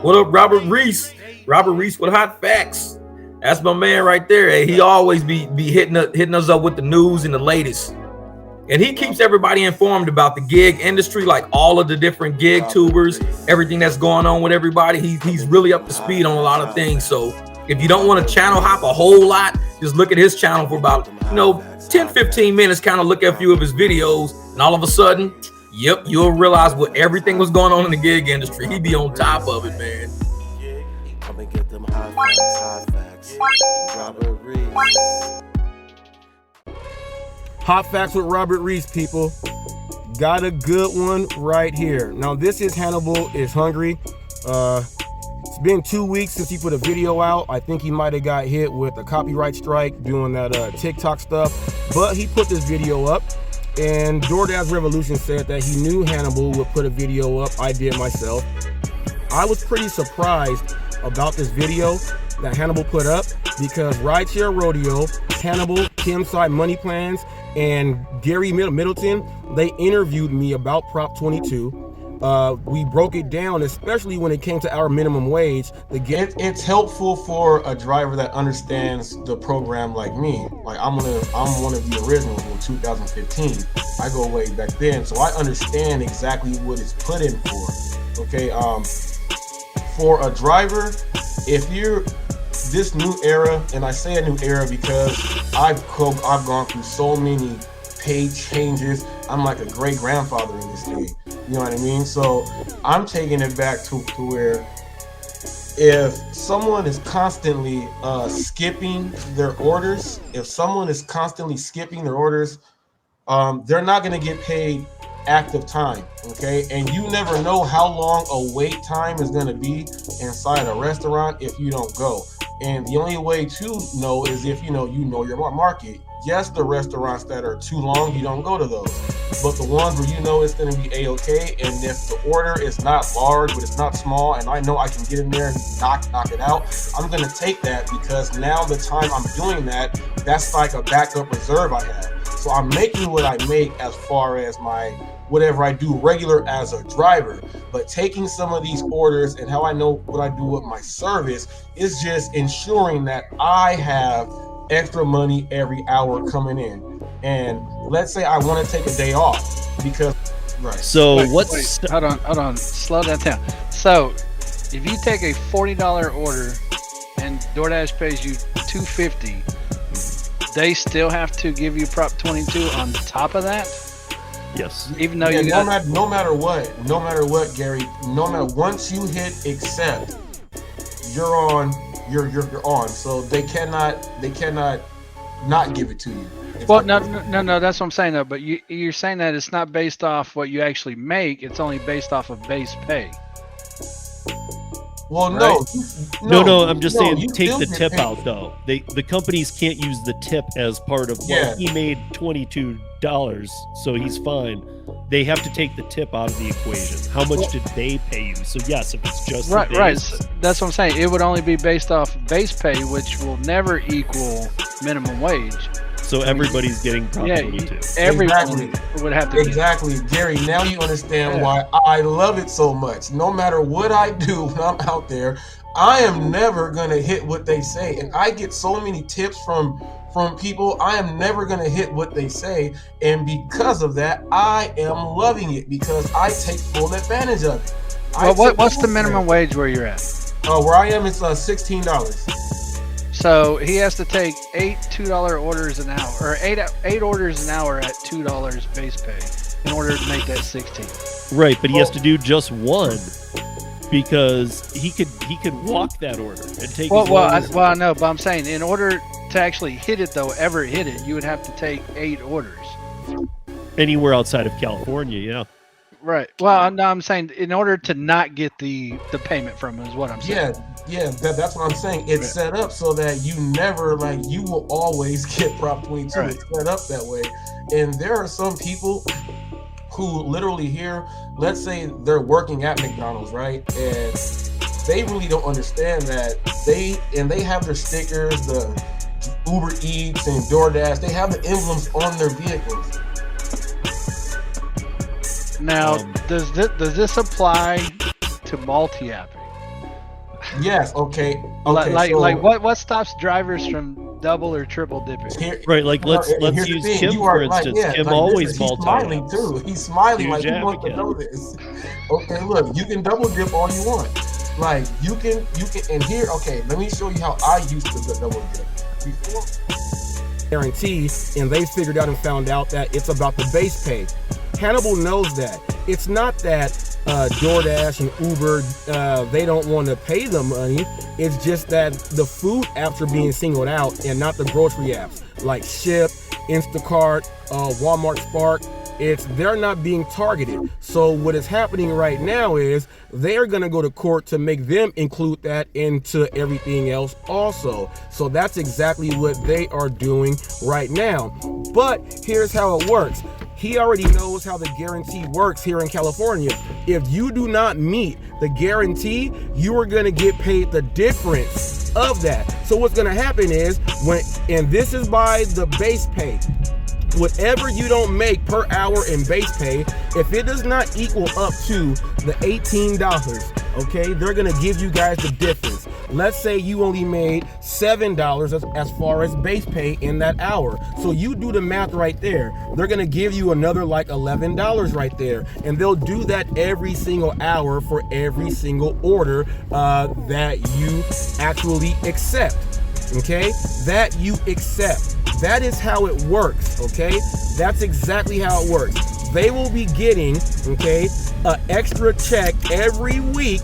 What up, Robert Reese? Robert Reese with Hot Facts. That's my man right there. Hey, he always be hitting us up with the news and the latest. And he keeps everybody informed about the gig industry, like all of the different gig tubers, everything that's going on with everybody. He's really up to speed on a lot of things. So if you don't want to channel hop a whole lot, just look at his channel for about 10, 15 minutes, kind of look at a few of his videos, and all of a sudden, yep, you'll realize what everything was going on in the gig industry. He be on top of it, man. Come and get them hot facts. Robert Reese. Hot Facts with Robert Reese, people. Got a good one right here. Now, this is Hannibal is Hungry. It's been 2 weeks since he put a video out. I think he might have got hit with a copyright strike doing that TikTok stuff. But he put this video up. And DoorDash Revolution said that he knew Hannibal would put a video up. I did myself. I was pretty surprised about this video that Hannibal put up because Rideshare Rodeo, Hannibal, Kim Side Money Plans, and Gary Middleton, they interviewed me about Prop 22. We broke it down, especially when it came to our minimum wage. It's helpful for a driver that understands the program like me. Like I'm one of the originals in 2015. I go way back then, so I understand exactly what it's put in for. Okay, for a driver, if you're this new era, and I say a new era because I've gone through so many pay changes. I'm like a great grandfather in this thing. You know what I mean? So I'm taking it back to where if someone is constantly skipping their orders, they're not going to get paid active time, okay? And you never know how long a wait time is going to be inside a restaurant if you don't go. And the only way to know is if you know your market. Yes, the restaurants that are too long, you don't go to those. But the ones where you know it's going to be A-okay, and if the order is not large, but it's not small, and I know I can get in there and knock it out, I'm going to take that because now the time I'm doing that, that's like a backup reserve I have. So I'm making what I make as far as my whatever I do regular as a driver, but taking some of these orders and how I know what I do with my service is just ensuring that I have extra money every hour coming in. And let's say I want to take a day off because So wait, hold on, slow that down. So if you take a $40 order and DoorDash pays you $2.50, they still have to give you Prop 22 on top of that? Yes. Even though no matter what, Gary, once you hit accept, you're on. So they cannot not give it to you. Well, no, that's what I'm saying though. But you're saying that it's not based off what you actually make; it's only based off of base pay. Well, right? No. I'm just saying, take the tip out though. The companies can't use the tip as part of. Well, he made $22, so he's fine. They have to take the tip out of the equation. How much did they pay you? So yes, if it's just right, the base, right. That's what I'm saying. It would only be based off base pay, which will never equal minimum wage. So everybody's getting Prop 22. Everybody would have to. Exactly, Gary. Now you understand why I love it so much. No matter what I do when I'm out there, I am never gonna hit what they say, and I get so many tips from people. I am never gonna hit what they say, and because of that, I am loving it because I take full advantage of it. Well, what's the minimum wage where you're at? Where I am, it's $16. So he has to take 8 $2 orders an hour, or eight orders an hour at $2 base pay in order to make that 16. Right, but he has to do just one because he could walk that order and take. I know, but I'm saying in order to actually hit it though, ever hit it, you would have to take 8 orders. Anywhere outside of California, yeah. Right. Well, no, I'm saying in order to not get the payment from him is what I'm saying. Yeah, that's what I'm saying. It's set up so that you never, you will always get Prop 22. Right. It's set up that way. And there are some people who literally here, let's say they're working at McDonald's, right? And they really don't understand that they have their stickers, the Uber Eats and DoorDash, they have the emblems on their vehicles. Now, does this apply to multi-apping? Yes. Okay. Like what stops drivers from double or triple dipping? Right, like let's use Kim for instance. Kim always he's smiling too. He's smiling like he wants to know this. Okay, look, you can double dip all you want. Like you can, and here, okay, let me show you how I used to double dip before. Guarantee, and they figured out and found out that it's about the base pay. Hannibal knows that. It's not that DoorDash and Uber, they don't want to pay the money. It's just that the food apps are being singled out and not the grocery apps like Ship, Instacart, Walmart Spark. They're not being targeted. So what is happening right now is they're going to go to court to make them include that into everything else also. So that's exactly what they are doing right now. But here's how it works. He already knows how the guarantee works here in California. If you do not meet the guarantee, you are going to get paid the difference of that. So what's going to happen is and this is by the base pay. Whatever you don't make per hour in base pay, if it does not equal up to the $18, okay, they're gonna give you guys the difference. Let's say you only made $7 as far as base pay in that hour. So you do the math right there. They're gonna give you another like $11 right there. And they'll do that every single hour for every single order that you actually accept. Okay, that you accept. That is how it works. Okay, that's exactly how it works. They will be getting, okay, an extra check every week,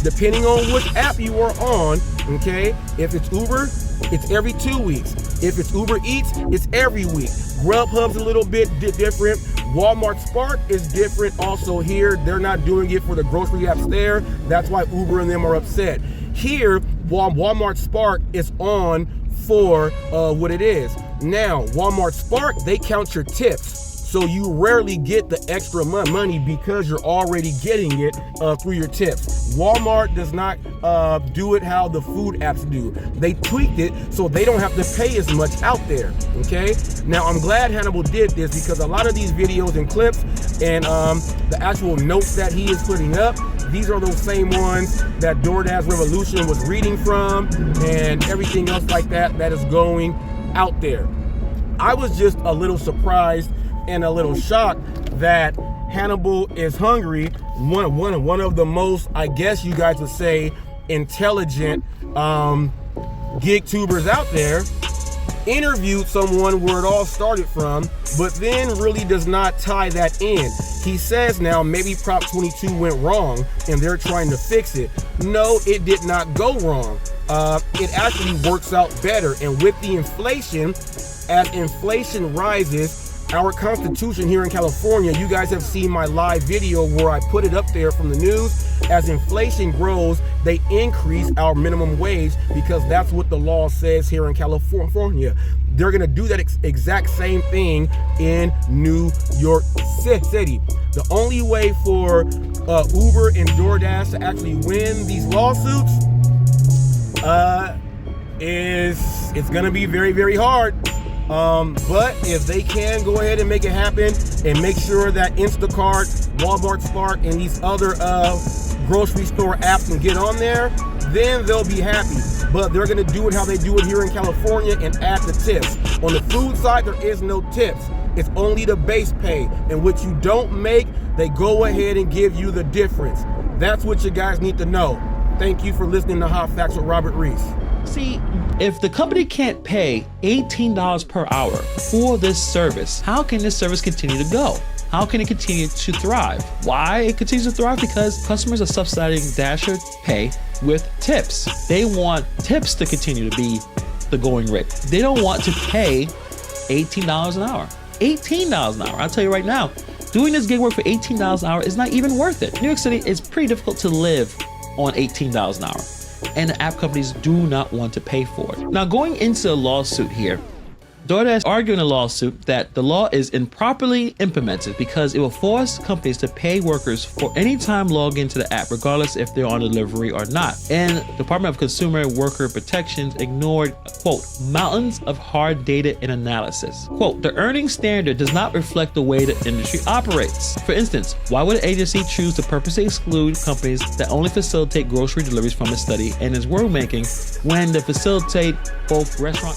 depending on which app you are on. Okay, if it's Uber, it's every 2 weeks. If it's Uber Eats, it's every week. Grubhub's a little bit different. Walmart Spark is different also here. They're not doing it for the grocery apps there. That's why Uber and them are upset. Here, Walmart Spark is on for what it is. Now, Walmart Spark, they count your tips. So you rarely get the extra money because you're already getting it through your tips. Walmart does not do it how the food apps do. They tweaked it so they don't have to pay as much out there, okay? Now, I'm glad Hannibal did this because a lot of these videos and clips and the actual notes that he is putting up, these are those same ones that DoorDash Revolution was reading from and everything else like that that is going out there. I was just a little surprised and a little shocked that Hannibal is hungry. One of the most, I guess you guys would say, intelligent gig tubers out there interviewed someone where it all started from, but then really does not tie that in. He says now maybe Prop 22 went wrong and they're trying to fix it. No, it did not go wrong. It actually works out better. And with the inflation, as inflation rises, our Constitution here in California, you guys have seen my live video where I put it up there from the news. As inflation grows, they increase our minimum wage because that's what the law says here in California. They're gonna do that exact same thing in New York City. The only way for Uber and DoorDash to actually win these lawsuits is it's gonna be very, very hard. But if they can go ahead and make it happen and make sure that Instacart, Walmart Spark, and these other grocery store apps can get on there, then they'll be happy. But they're gonna do it how they do it here in California and add the tips. On the food side, there is no tips. It's only the base pay. And what you don't make, they go ahead and give you the difference. That's what you guys need to know. Thank you for listening to Hot Facts with Robert Reese. See, if the company can't pay $18 per hour for this service, how can this service continue to go? How can it continue to thrive? Why it continues to thrive? Because customers are subsidizing Dasher pay with tips. They want tips to continue to be the going rate. They don't want to pay $18 an hour. $18 an hour. I'll tell you right now, doing this gig work for $18 an hour is not even worth it. New York City is pretty difficult to live on $18 an hour. And the app companies do not want to pay for it. Now, going into a lawsuit here, DoorDash arguing in a lawsuit that the law is improperly implemented because it will force companies to pay workers for any time log into the app, regardless if they're on delivery or not. And Department of Consumer and Worker Protections ignored, quote, mountains of hard data and analysis. Quote, the earnings standard does not reflect the way the industry operates. For instance, why would an agency choose to purposely exclude companies that only facilitate grocery deliveries from its study and its rulemaking when they facilitate both restaurant